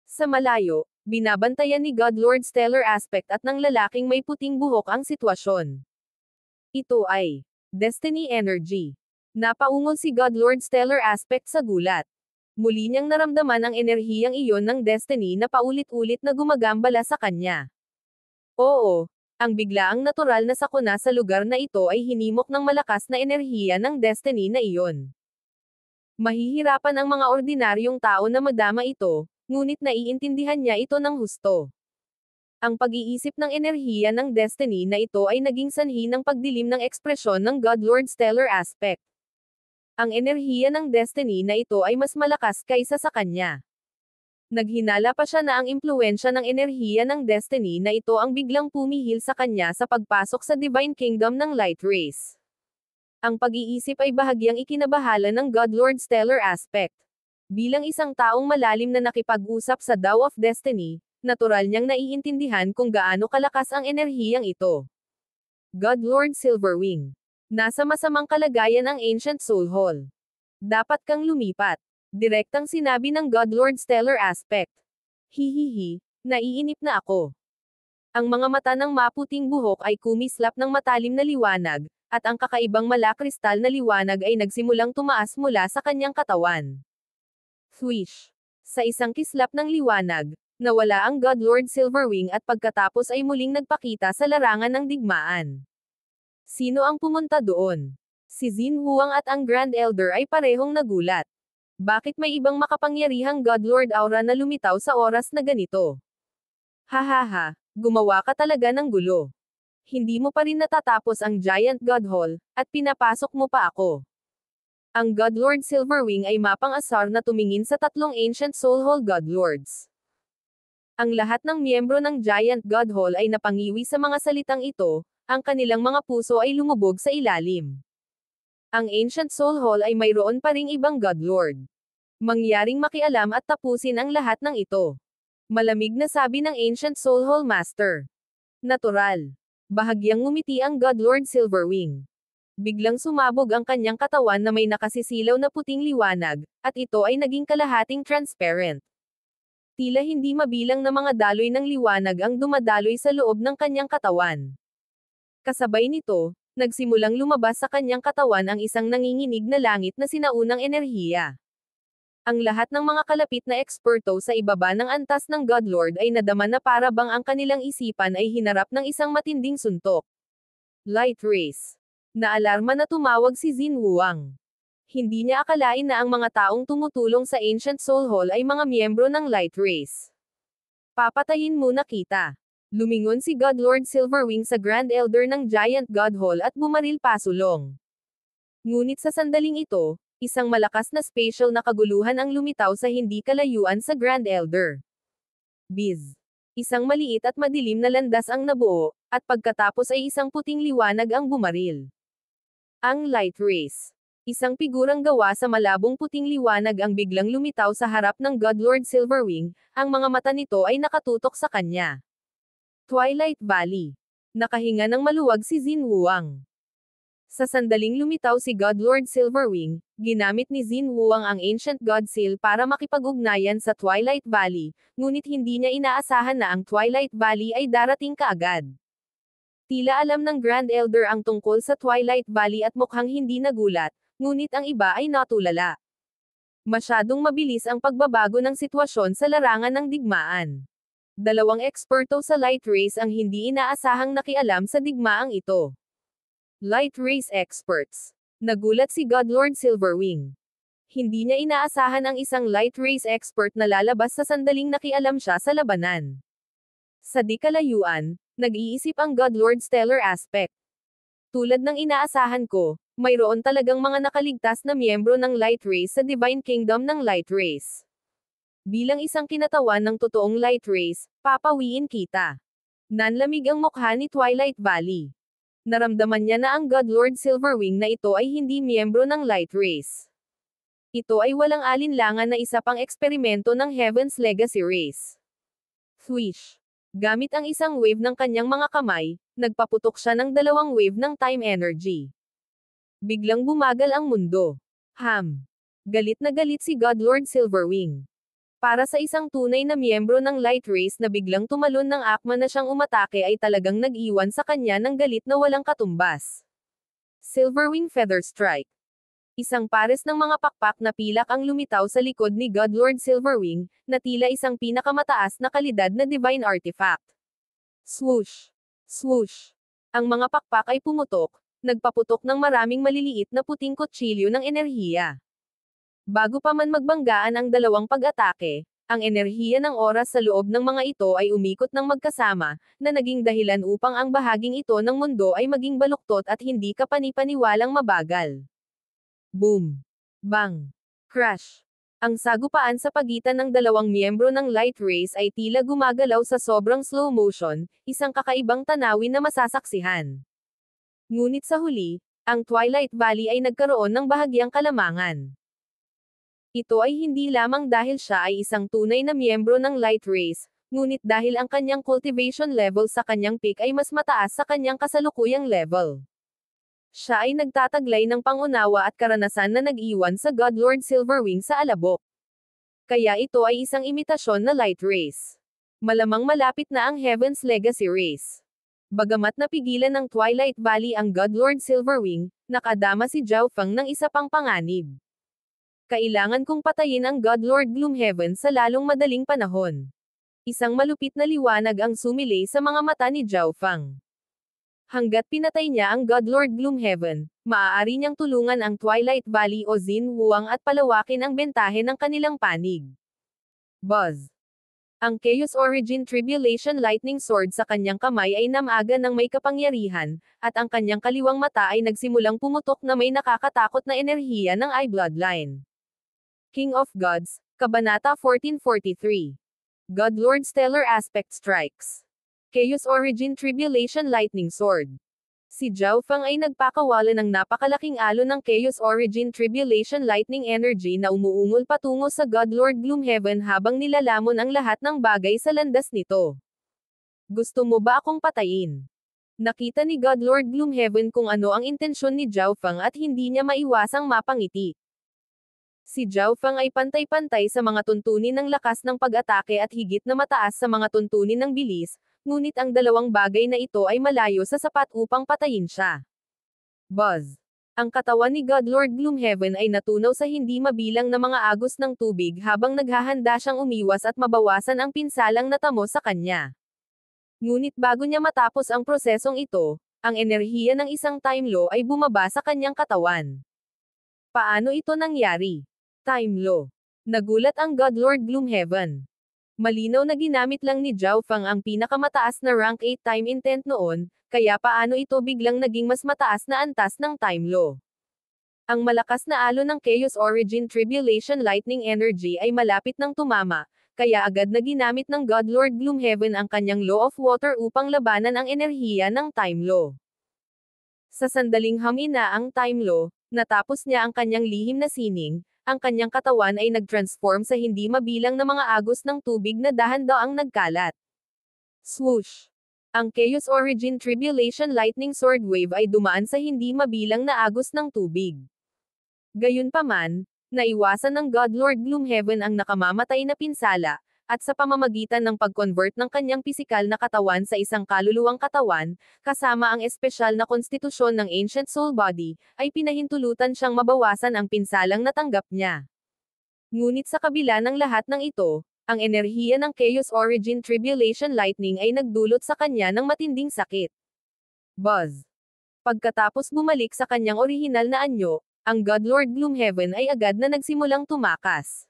Sa malayo, binabantayan ni Godlord Stellar Aspect at ng lalaking may puting buhok ang sitwasyon. Ito ay Destiny Energy. Napaungol si Godlord Stellar Aspect sa gulat. Muli niyang naramdaman ang enerhiyang iyon ng Destiny na paulit-ulit na gumagambala sa kanya. Oo, ang biglaang natural na sakuna sa lugar na ito ay hinimok ng malakas na enerhiya ng Destiny na iyon. Mahihirapan ang mga ordinaryong tao na madama ito, ngunit naiintindihan niya ito ng husto. Ang pag-iisip ng enerhiya ng Destiny na ito ay naging sanhi ng pagdilim ng ekspresyon ng Godlord Stellar Aspect. Ang enerhiya ng Destiny na ito ay mas malakas kaysa sa kanya. Naghinala pa siya na ang impluwensya ng enerhiya ng Destiny na ito ang biglang pumihil sa kanya sa pagpasok sa Divine Kingdom ng Light Race. Ang pag-iisip ay bahagyang ikinabahala ng Godlord Stellar Aspect. Bilang isang taong malalim na nakipag-usap sa Tao of Destiny, natural niyang naiintindihan kung gaano kalakas ang enerhiyang ito. Godlord Silverwing. Nasa masamang kalagayan ang Ancient Soul Hall. Dapat kang lumipat. Direktang sinabi ng Godlord Stellar Aspect. Hihihi, naiinip na ako. Ang mga mata ng maputing buhok ay kumislap ng matalim na liwanag, at ang kakaibang malakristal na liwanag ay nagsimulang tumaas mula sa kanyang katawan. Swish. Sa isang kislap ng liwanag, nawala ang Godlord Silverwing at pagkatapos ay muling nagpakita sa larangan ng digmaan. Sino ang pumunta doon? Si Xin Huang at ang Grand Elder ay parehong nagulat. Bakit may ibang makapangyarihang Godlord aura na lumitaw sa oras na ganito? Hahaha, gumawa ka talaga ng gulo. Hindi mo pa rin natatapos ang Giant God Hall, at pinapasok mo pa ako. Ang Godlord Silverwing ay mapang-asar na tumingin sa tatlong Ancient Soul Hall Godlords. Ang lahat ng miyembro ng Giant God Hall ay napangiwi sa mga salitang ito, ang kanilang mga puso ay lumubog sa ilalim. Ang Ancient Soul Hall ay mayroon pa ring ibang Godlord. Mangyaring makialam at tapusin ang lahat ng ito. Malamig na sabi ng Ancient Soul Hall Master. Natural. Bahagyang ngumiti ang Godlord Silverwing. Biglang sumabog ang kanyang katawan na may nakasisilaw na puting liwanag, at ito ay naging kalahating transparent. Tila hindi mabilang na mga daloy ng liwanag ang dumadaloy sa loob ng kanyang katawan. Kasabay nito, nagsimulang lumabas sa kanyang katawan ang isang nanginginig na langit na sinaunang enerhiya. Ang lahat ng mga kalapit na eksperto sa ibaba ng antas ng Godlord ay nadama na para bang ang kanilang isipan ay hinarap ng isang matinding suntok. Light Race. Naalarma na tumawag si Xin Huang. Hindi niya akalain na ang mga taong tumutulong sa Ancient Soul Hall ay mga miyembro ng Light Race. Papatayin muna kita. Lumingon si Godlord Silverwing sa Grand Elder ng Giant God Hall at bumaril pasulong. Ngunit sa sandaling ito, isang malakas na spatial na kaguluhan ang lumitaw sa hindi kalayuan sa Grand Elder. Biz. Isang maliit at madilim na landas ang nabuo, at pagkatapos ay isang puting liwanag ang bumaril. Ang light race. Isang figurang gawa sa malabong puting liwanag ang biglang lumitaw sa harap ng Godlord Silverwing, ang mga mata nito ay nakatutok sa kanya. Twilight Valley. Nakahinga ng maluwag si Xin Wuang. Sa sandaling lumitaw si Godlord Silverwing, ginamit ni Xin Wuang ang Ancient God Seal para makipag-ugnayan sa Twilight Valley, ngunit hindi niya inaasahan na ang Twilight Valley ay darating kaagad. Tila alam ng Grand Elder ang tungkol sa Twilight Valley at mukhang hindi nagulat, ngunit ang iba ay natulala. Masyadong mabilis ang pagbabago ng sitwasyon sa larangan ng digmaan. Dalawang eksperto sa light race ang hindi inaasahang nakialam sa digmaang ito. Light race experts. Nagulat si Godlord Silverwing. Hindi niya inaasahan ang isang light race expert na lalabas sa sandaling nakialam siya sa labanan. Sa di kalayuan, nag-iisip ang Godlord Stellar Aspect. Tulad ng inaasahan ko, mayroon talagang mga nakaligtas na miyembro ng Light Race sa Divine Kingdom ng Light Race. Bilang isang kinatawan ng totoong Light Race, papawiin kita. Nanlamig ang mukha ni Twilight Valley. Naramdaman niya na ang Godlord Silverwing na ito ay hindi miyembro ng Light Race. Ito ay walang alinlangan na isa pang eksperimento ng Heaven's Legacy Race. Swish. Gamit ang isang wave ng kanyang mga kamay, nagpaputok siya ng dalawang wave ng time energy. Biglang bumagal ang mundo. Galit na galit si Godlord Silverwing. Para sa isang tunay na miyembro ng Light Race na biglang tumalon ng akma na siyang umatake ay talagang nag-iwan sa kanya ng galit na walang katumbas. Silverwing Feather Strike. Isang pares ng mga pakpak na pilak ang lumitaw sa likod ni Godlord Silverwing, na tila isang pinakamataas na kalidad na divine artifact. Swoosh! Swoosh! Ang mga pakpak ay pumutok, nagpaputok ng maraming maliliit na puting kutsilyo ng enerhiya. Bago pa man magbanggaan ang dalawang pag-atake, ang enerhiya ng oras sa loob ng mga ito ay umikot ng magkasama, na naging dahilan upang ang bahaging ito ng mundo ay maging baluktot at hindi kapani-paniwalang mabagal. Boom! Bang! Crash! Ang sagupaan sa pagitan ng dalawang miyembro ng Light Race ay tila gumagalaw sa sobrang slow motion, isang kakaibang tanawin na masasaksihan. Ngunit sa huli, ang Twilight Valley ay nagkaroon ng bahagyang kalamangan. Ito ay hindi lamang dahil siya ay isang tunay na miyembro ng Light Race, ngunit dahil ang kanyang cultivation level sa kanyang peak ay mas mataas sa kanyang kasalukuyang level. Siya ay nagtataglay ng pangunawa at karanasan na nag-iwan sa Godlord Silverwing sa alabok. Kaya ito ay isang imitasyon na Light Race. Malamang malapit na ang Heaven's Legacy Race. Bagamat napigilan ng Twilight Valley ang Godlord Silverwing, nakadama si Zhao Feng ng isa pang panganib. Kailangan kong patayin ang Godlord Gloomhaven sa lalong madaling panahon. Isang malupit na liwanag ang sumilay sa mga mata ni Zhao Feng. Hanggat pinatay niya ang Godlord Gloomhaven, maaari niyang tulungan ang Twilight Valley o Xin Wuang at palawakin ang bentahe ng kanilang panig. Buzz. Ang Chaos Origin Tribulation Lightning Sword sa kanyang kamay ay namaga ng may kapangyarihan, at ang kanyang kaliwang mata ay nagsimulang pumutok na may nakakatakot na enerhiya ng Eye Bloodline. King of Gods, Kabanata 1443. Godlord Stellar Aspect Strikes. Chaos Origin Tribulation Lightning Sword. Si Zhao Feng ay nagpakawala ng napakalaking alon ng Chaos Origin Tribulation Lightning Energy na umuungol patungo sa Godlord Gloomhaven habang nilalamon ang lahat ng bagay sa landas nito. Gusto mo ba akong patayin? Nakita ni Godlord Gloomhaven kung ano ang intensyon ni Zhao Feng at hindi niya maiwasang mapangiti. Si Zhao Feng ay pantay-pantay sa mga tuntunin ng lakas ng pag-atake at higit na mataas sa mga tuntunin ng bilis, ngunit ang dalawang bagay na ito ay malayo sa sapat upang patayin siya. Buzz. Ang katawan ni Godlord Gloomhaven ay natunaw sa hindi mabilang na mga agos ng tubig habang naghahanda siyang umiwas at mabawasan ang pinsalang natamo sa kanya. Ngunit bago niya matapos ang prosesong ito, ang enerhiya ng isang time law ay bumaba sa kanyang katawan. Paano ito nangyari? Time law. Nagulat ang Godlord Gloomhaven. Malinaw na ginamit lang ni Zhao Feng ang pinakamataas na rank 8 time intent noon, kaya paano ito biglang naging mas mataas na antas ng time law? Ang malakas na alon ng Chaos Origin Tribulation Lightning Energy ay malapit nang tumama, kaya agad na ginamit ng God Lord Gloomhaven ang kanyang Law of Water upang labanan ang enerhiya ng Time Law. Sa sandaling hamina ang Time Law, natapos niya ang kanyang lihim na sining, ang kanyang katawan ay nag-transform sa hindi mabilang na mga agos ng tubig na dahan-daang nagkalat. Swoosh! Ang Chaos Origin Tribulation Lightning Sword Wave ay dumaan sa hindi mabilang na agos ng tubig. Gayunpaman, naiwasan ng God Lord Gloomhaven ang nakamamatay na pinsala, at sa pamamagitan ng pag-convert ng kanyang pisikal na katawan sa isang kaluluwang katawan, kasama ang espesyal na konstitusyon ng Ancient Soul Body, ay pinahintulutan siyang mabawasan ang pinsalang natanggap niya. Ngunit sa kabila ng lahat ng ito, ang enerhiya ng Chaos Origin Tribulation Lightning ay nagdulot sa kanya ng matinding sakit. Buzz. Pagkatapos bumalik sa kanyang orihinal na anyo, ang God Lord Gloomhaven ay agad na nagsimulang tumakas.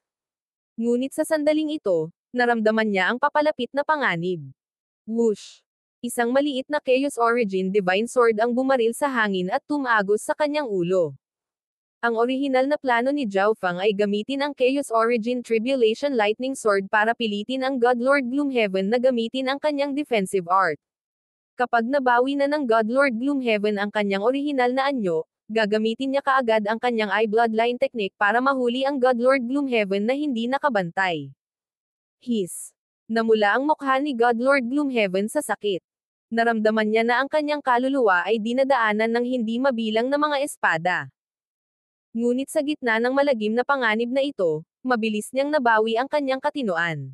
Ngunit sa sandaling ito, naramdaman niya ang papalapit na panganib. Whoosh! Isang maliit na Chaos Origin Divine Sword ang bumaril sa hangin at tumagos sa kanyang ulo. Ang orihinal na plano ni Zhao Feng ay gamitin ang Chaos Origin Tribulation Lightning Sword para pilitin ang God Lord Gloomhaven na gamitin ang kanyang defensive art. Kapag nabawi na ng God Lord Gloomhaven ang kanyang orihinal na anyo, gagamitin niya kaagad ang kanyang Eye Bloodline technique para mahuli ang God Lord Gloomhaven na hindi nakabantay. Hiss! Namula ang mukha ni God Lord Gloomhaven sa sakit. Naramdaman niya na ang kanyang kaluluwa ay dinadaanan ng hindi mabilang na mga espada. Ngunit sa gitna ng malagim na panganib na ito, mabilis niyang nabawi ang kanyang katinoan.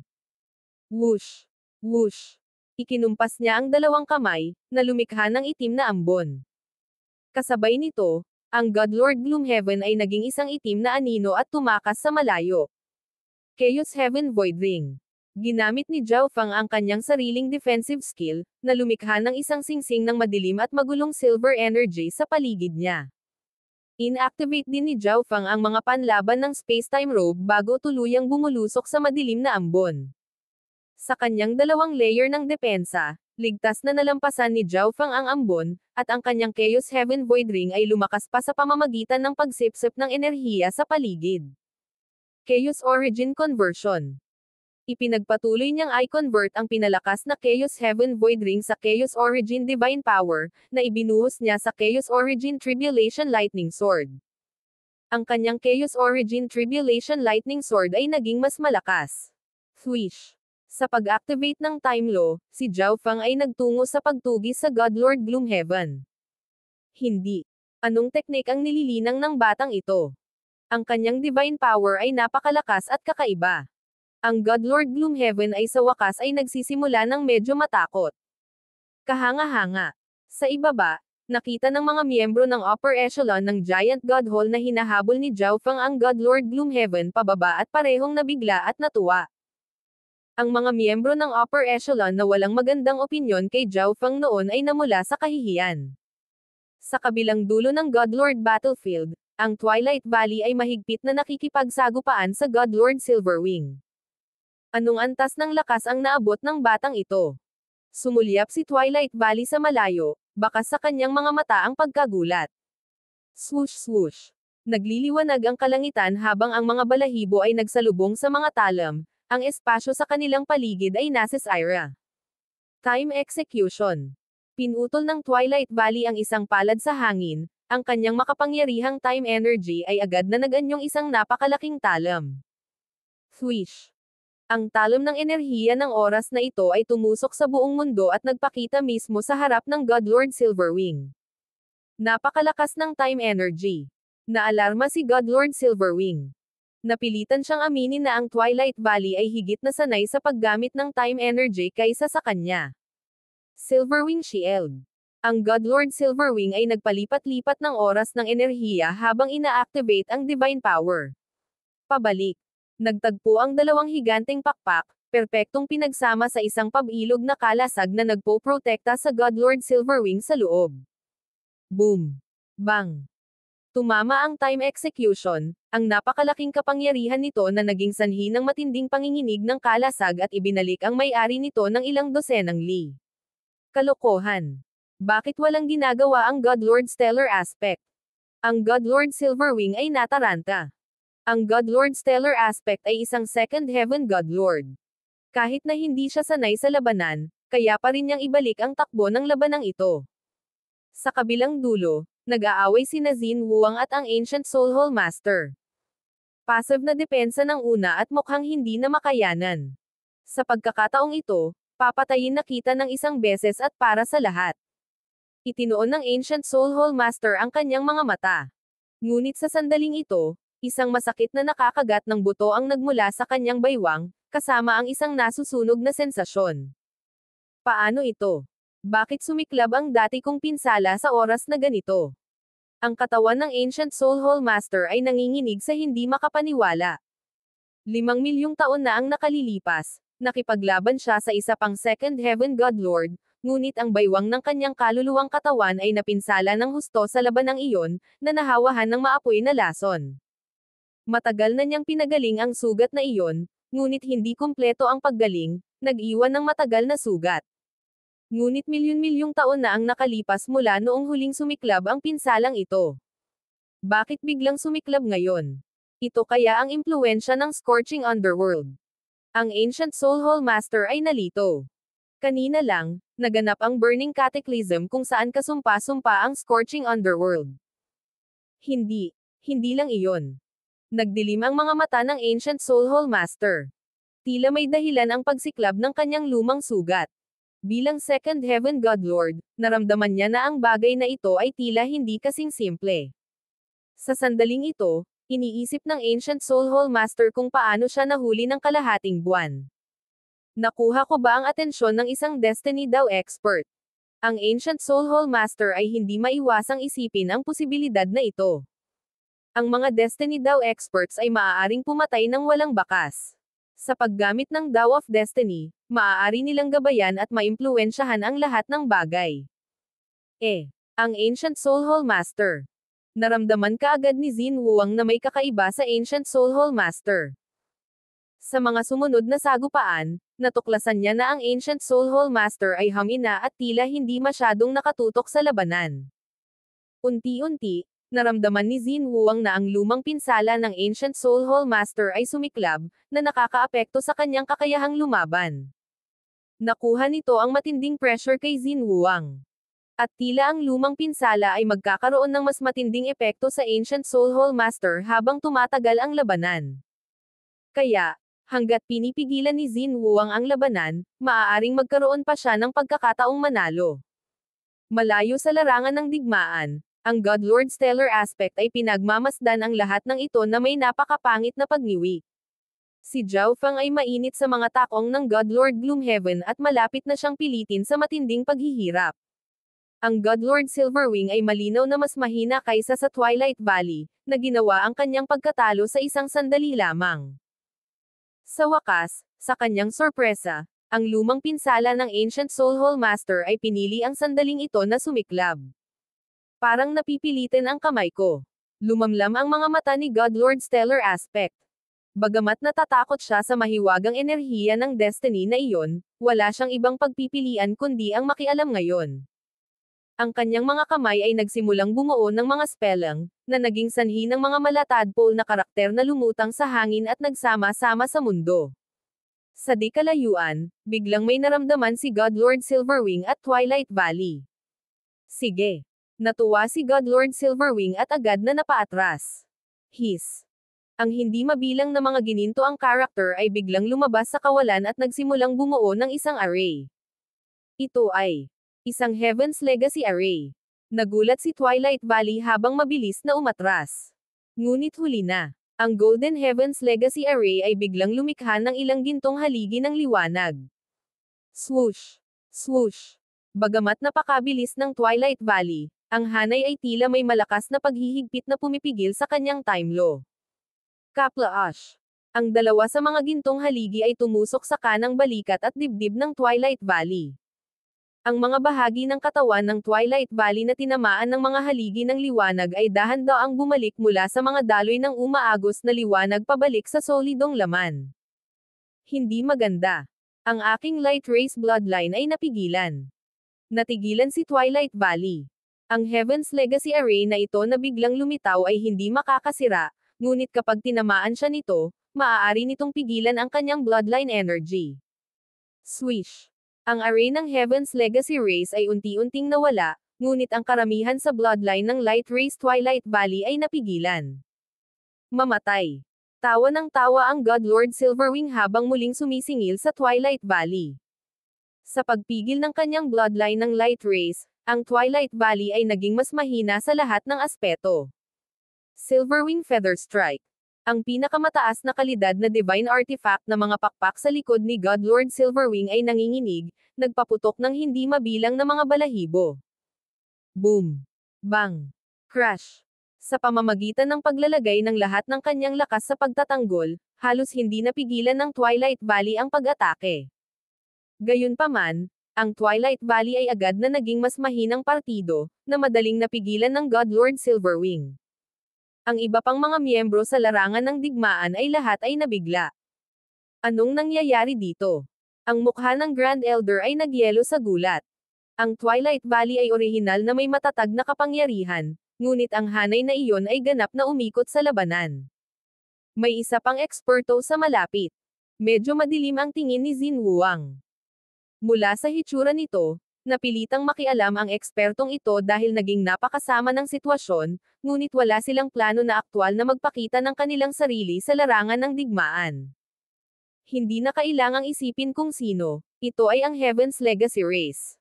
Whoosh! Whoosh! Ikinumpas niya ang dalawang kamay, na lumikha ng itim na ambon. Kasabay nito, ang God Lord Gloomhaven ay naging isang itim na anino at tumakas sa malayo. Chaos Heaven Void Ring. Ginamit ni Zhao Feng ang kanyang sariling defensive skill, na lumikha ng isang singsing ng madilim at magulong silver energy sa paligid niya. Inactivate din ni Zhao Feng ang mga panlaban ng space-time robe bago tuluyang bumulusok sa madilim na ambon. Sa kanyang dalawang layer ng depensa, ligtas na nalampasan ni Zhao Feng ang ambon, at ang kanyang Chaos Heaven Void Ring ay lumakas pa sa pamamagitan ng pagsipsip ng enerhiya sa paligid. Chaos Origin Conversion. Ipinagpatuloy niyang i-convert ang pinalakas na Chaos Heaven Void Ring sa Chaos Origin Divine Power, na ibinuhos niya sa Chaos Origin Tribulation Lightning Sword. Ang kanyang Chaos Origin Tribulation Lightning Sword ay naging mas malakas. Swish! Sa pag-activate ng Time Law, si Zhao Feng ay nagtungo sa pagtugis sa God Lord Gloomhaven. Hindi. Anong teknik ang nililinang ng batang ito? Ang kanyang Divine Power ay napakalakas at kakaiba. Ang God Lord Gloomhaven ay sa wakas ay nagsisimula ng medyo matakot. Kahanga-hanga. Sa ibaba, nakita ng mga miyembro ng upper echelon ng Giant God Hall na hinahabol ni Zhao Feng ang God Lord Gloomhaven pababa at parehong nabigla at natuwa. Ang mga miyembro ng upper echelon na walang magandang opinyon kay Zhao Feng noon ay namula sa kahihiyan. Sa kabilang dulo ng God Lord Battlefield, ang Twilight Valley ay mahigpit na nakikipagsagupaan sa God Lord Silverwing. Anong antas ng lakas ang naabot ng batang ito? Sumulyap si Twilight Valley sa malayo, bakas sa kanyang mga mata ang pagkagulat. Swoosh swoosh. Nagliliwanag ang kalangitan habang ang mga balahibo ay nagsalubong sa mga talam, ang espasyo sa kanilang paligid ay nasisira. Time Execution. Pinutol ng Twilight Valley ang isang palad sa hangin, ang kanyang makapangyarihang time energy ay agad na naganyong isang napakalaking talam. Swish! Ang talam ng enerhiya ng oras na ito ay tumusok sa buong mundo at nagpakita mismo sa harap ng God Lord Silverwing. Napakalakas ng time energy. Naalarma si God Lord Silverwing. Napilitan siyang aminin na ang Twilight Valley ay higit na sanay sa paggamit ng time energy kaysa sa kanya. Silverwing Shield. Ang God Lord Silverwing ay nagpalipat-lipat ng oras ng enerhiya habang ina-activate ang Divine Power. Pabalik. Nagtagpo ang dalawang higanteng pakpak, perpektong pinagsama sa isang pabilog na kalasag na nagpo-protekta sa God Lord Silverwing sa loob. Boom! Bang! Tumama ang time execution, ang napakalaking kapangyarihan nito na naging sanhi ng matinding panginginig ng kalasag at ibinalik ang may-ari nito ng ilang dosenang li. Kalokohan! Bakit walang ginagawa ang God Lord Stellar Aspect? Ang God Lord Silverwing ay nataranta. Ang God Lord Stellar Aspect ay isang Second Heaven God Lord. Kahit na hindi siya sanay sa labanan, kaya pa rin niyang ibalik ang takbo ng labanang ito. Sa kabilang dulo, nag-aaway sina Xin Wuang at ang Ancient Soulhole Master. Passive na depensa ng una at mukhang hindi na makayanan. Sa pagkakataong ito, papatayin na kita ng isang beses at para sa lahat. Itinuon ng Ancient Soulhole Master ang kanyang mga mata. Ngunit sa sandaling ito, isang masakit na nakakagat ng buto ang nagmula sa kanyang baywang, kasama ang isang nasusunog na sensasyon. Paano ito? Bakit sumiklab ang dati kong pinsala sa oras na ganito? Ang katawan ng Ancient Soulhole Master ay nanginginig sa hindi makapaniwala. 5 milyong taon na ang nakalilipas, nakipaglaban siya sa isa pang Second Heaven God Lord, ngunit ang baywang ng kanyang kaluluwang katawan ay napinsala ng husto sa labanang iyon, na nahawahan ng maapoy na lason. Matagal na niyang pinagaling ang sugat na iyon, ngunit hindi kumpleto ang paggaling, nag-iwan ng matagal na sugat. Ngunit milyon-milyong taon na ang nakalipas mula noong huling sumiklab ang pinsalang ito. Bakit biglang sumiklab ngayon? Ito kaya ang impluwensya ng Scorching Underworld. Ang Ancient Soulhole Master ay nalito. Kanina lang, naganap ang Burning Cataclysm kung saan kasumpa-sumpa ang Scorching Underworld. Hindi lang iyon. Nagdilim ang mga mata ng Ancient Soulhole Master. Tila may dahilan ang pagsiklab ng kanyang lumang sugat. Bilang Second Heaven God Lord, naramdaman niya na ang bagay na ito ay tila hindi kasing simple. Sa sandaling ito, iniisip ng Ancient Soulhole Master kung paano siya nahuli ng kalahating buwan. Nakuha ko ba ang atensyon ng isang Destiny Daw expert? Ang Ancient Soulhole Master ay hindi maiwasang isipin ang posibilidad na ito. Ang mga Destiny Daw experts ay maaaring pumatay ng walang bakas. Sa paggamit ng Daw of Destiny, maaari nilang gabayan at maimpluwensyahan ang lahat ng bagay. Ang Ancient Soulhole Master. Naramdaman kaagad ni Xin Wuang na may kakaiba sa Ancient Soulhole Master. Sa mga sumunod na sagupaan, natuklasan niya na ang Ancient Soulhole Master ay hamina at tila hindi masyadong nakatutok sa labanan. Unti-unti, naramdaman ni Xin Wuang na ang lumang pinsala ng Ancient Soulhole Master ay sumiklab, na nakakaapekto sa kanyang kakayahang lumaban. Nakuha nito ang matinding pressure kay Xin Wuang. At tila ang lumang pinsala ay magkakaroon ng mas matinding epekto sa Ancient Soulhole Master habang tumatagal ang labanan. Kaya, hanggat pinipigilan ni Xin Wuang ang labanan, maaaring magkaroon pa siya ng pagkakataong manalo. Malayo sa larangan ng digmaan, ang God Lord Stellar Aspect ay pinagmamasdan ang lahat ng ito na may napakapangit na pagniwi. Si Zhao Feng ay mainit sa mga takong ng God Lord Gloomhaven at malapit na siyang pilitin sa matinding paghihirap. Ang God Lord Silverwing ay malinaw na mas mahina kaysa sa Twilight Valley, na ginawa ang kanyang pagkatalo sa isang sandali lamang. Sa wakas, sa kanyang sorpresa, ang lumang pinsala ng Ancient Soulhole Master ay pinili ang sandaling ito na sumiklab. Parang napipilitin ang kamay ko. Lumamlam ang mga mata ni God Lord Stellar Aspect. Bagamat natatakot siya sa mahiwagang enerhiya ng Destiny na iyon, wala siyang ibang pagpipilian kundi ang makialam ngayon. Ang kanyang mga kamay ay nagsimulang bumuo ng mga spellang, na naging sanhi ng mga malatadpol na karakter na lumutang sa hangin at nagsama-sama sa mundo. Sa di kalayuan, biglang may naramdaman si God Lord Silverwing at Twilight Valley. Sige. Natuwa si God Lord Silverwing at agad na napaatras. Ang hindi mabilang na mga gininto ang karakter ay biglang lumabas sa kawalan at nagsimulang bumuo ng isang array. Ito ay isang Heaven's Legacy Array. Nagulat si Twilight Valley habang mabilis na umatras. Ngunit huli na. Ang Golden Heaven's Legacy Array ay biglang lumikha ng ilang gintong haligi ng liwanag. Swoosh! Swoosh! Bagamat napakabilis ng Twilight Valley, ang hanay ay tila may malakas na paghihigpit na pumipigil sa kanyang time law. Kaplaash! Ang dalawa sa mga gintong haligi ay tumusok sa kanang balikat at dibdib ng Twilight Valley. Ang mga bahagi ng katawan ng Twilight Valley na tinamaan ng mga haligi ng liwanag ay dahan-daang bumalik mula sa mga daloy ng umaagos na liwanag pabalik sa solidong laman. Hindi maganda. Ang aking Light Race bloodline ay napigilan. Natigilan si Twilight Valley. Ang Heaven's Legacy Array na ito na biglang lumitaw ay hindi makakasira, ngunit kapag tinamaan siya nito, maaari nitong pigilan ang kanyang bloodline energy. Swish. Ang array ng Heaven's Legacy race ay unti-unting nawala, ngunit ang karamihan sa bloodline ng Light Race Twilight Valley ay napigilan. Mamatay. Tawa ng tawa ang God Lord Silverwing habang muling sumisingil sa Twilight Valley. Sa pagpigil ng kanyang bloodline ng Light Race, ang Twilight Valley ay naging mas mahina sa lahat ng aspeto. Silverwing Feather Strike. Ang pinakamataas na kalidad na divine artifact na mga pakpak sa likod ni God Lord Silverwing ay nanginginig, nagpaputok ng hindi mabilang na mga balahibo. Boom! Bang! Crash! Sa pamamagitan ng paglalagay ng lahat ng kanyang lakas sa pagtatanggol, halos hindi napigilan ng Twilight Valley ang pag-atake. Gayunpaman, ang Twilight Valley ay agad na naging mas mahinang partido, na madaling napigilan ng God Lord Silverwing. Ang iba pang mga miyembro sa larangan ng digmaan ay lahat ay nabigla. Anong nangyayari dito? Ang mukha ng Grand Elder ay nagyelo sa gulat. Ang Twilight Valley ay orihinal na may matatag na kapangyarihan, ngunit ang hanay na iyon ay ganap na umikot sa labanan. May isa pang eksperto sa malapit. Medyo madilim ang tingin ni Xin Wuang. Mula sa hitsura nito, napilitang makialam ang ekspertong ito dahil naging napakasama ng sitwasyon, ngunit wala silang plano na aktwal na magpakita ng kanilang sarili sa larangan ng digmaan. Hindi na kailangang isipin kung sino, ito ay ang Heaven's Legacy race.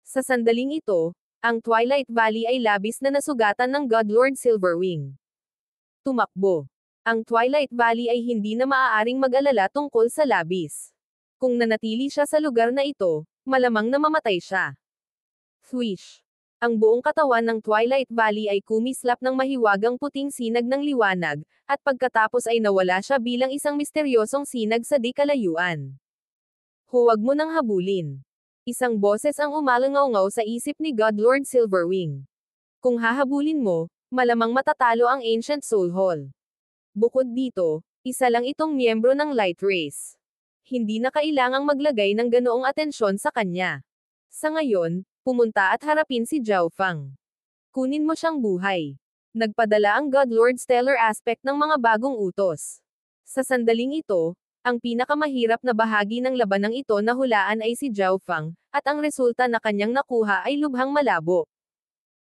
Sa sandaling ito, ang Twilight Valley ay labis na nasugatan ng God Lord Silverwing. Tumakbo. Ang Twilight Valley ay hindi na maaaring mag-alala tungkol sa labis. Kung nanatili siya sa lugar na ito, malamang na mamatay siya. Swish. Ang buong katawan ng Twilight Valley ay kumislap ng mahiwagang puting sinag ng liwanag, at pagkatapos ay nawala siya bilang isang misteryosong sinag sa di kalayuan. Huwag mo nang habulin. Isang boses ang umalangaw sa isip ni God Lord Silverwing. Kung hahabulin mo, malamang matatalo ang Ancient Soul Hall. Bukod dito, isa lang itong miyembro ng Light Race. Hindi na kailangang maglagay ng ganoong atensyon sa kanya. Sa ngayon, pumunta at harapin si Zhao Fang. Kunin mo siyang buhay. Nagpadala ang God Lord Stellar Aspect ng mga bagong utos. Sa sandaling ito, ang pinakamahirap na bahagi ng labanang ito na hulaan ay si Zhao Fang, at ang resulta na kanyang nakuha ay lubhang malabo.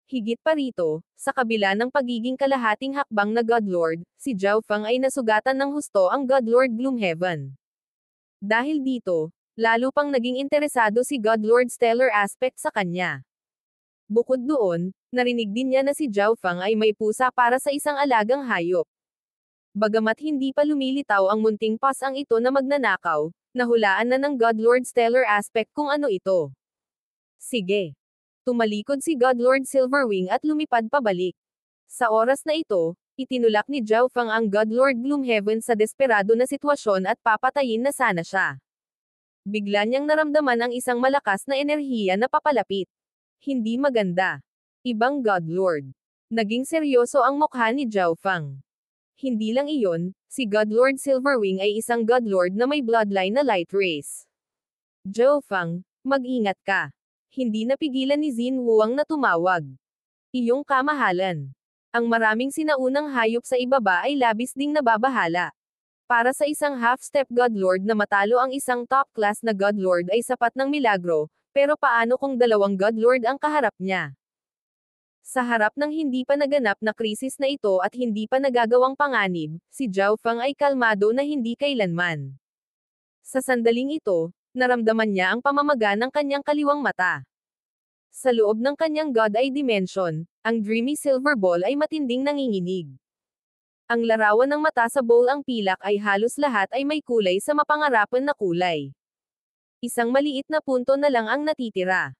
Higit pa rito, sa kabila ng pagiging kalahating hakbang na God Lord, si Zhao Fang ay nasugatan ng husto ang God Lord Gloomhaven. Dahil dito, lalo pang naging interesado si God Lord Stellar Aspect sa kanya. Bukod doon, narinig din niya na si Zhao Fang ay may pusa para sa isang alagang hayop. Bagamat hindi pa lumilitaw ang munting pasang ito na magnanakaw, nahulaan na ng God Lord Stellar Aspect kung ano ito. Sige. Tumalikod si God Lord Silverwing at lumipad pabalik. Sa oras na ito, itinulak ni Zhao Fang ang God Lord Gloomhaven sa desperado na sitwasyon at papatayin na sana siya. Bigla niyang naramdaman ang isang malakas na enerhiya na papalapit. Hindi maganda. Ibang God Lord. Naging seryoso ang mukha ni Zhao Fang. Hindi lang iyon, si God Lord Silverwing ay isang God Lord na may bloodline na Light Race. Zhao Fang, mag-ingat ka. Hindi napigilan ni Xin Wuang na tumawag. Iyong kamahalan. Ang maraming sinaunang hayop sa ibaba ay labis ding nababahala. Para sa isang half-step God Lord na matalo ang isang top-class na God Lord ay sapat ng milagro, pero paano kung dalawang God Lord ang kaharap niya? Sa harap ng hindi pa naganap na krisis na ito at hindi pa nagagawang panganib, si Zhao Fang ay kalmado na hindi kailanman. Sa sandaling ito, naramdaman niya ang pamamaga ng kanyang kaliwang mata. Sa loob ng kanyang God Eye Dimension, ang Dreamy Silver Ball ay matinding nanginginig. Ang larawan ng mata sa bowl ang pilak ay halos lahat ay may kulay sa mapangarapan na kulay. Isang maliit na punto na lang ang natitira.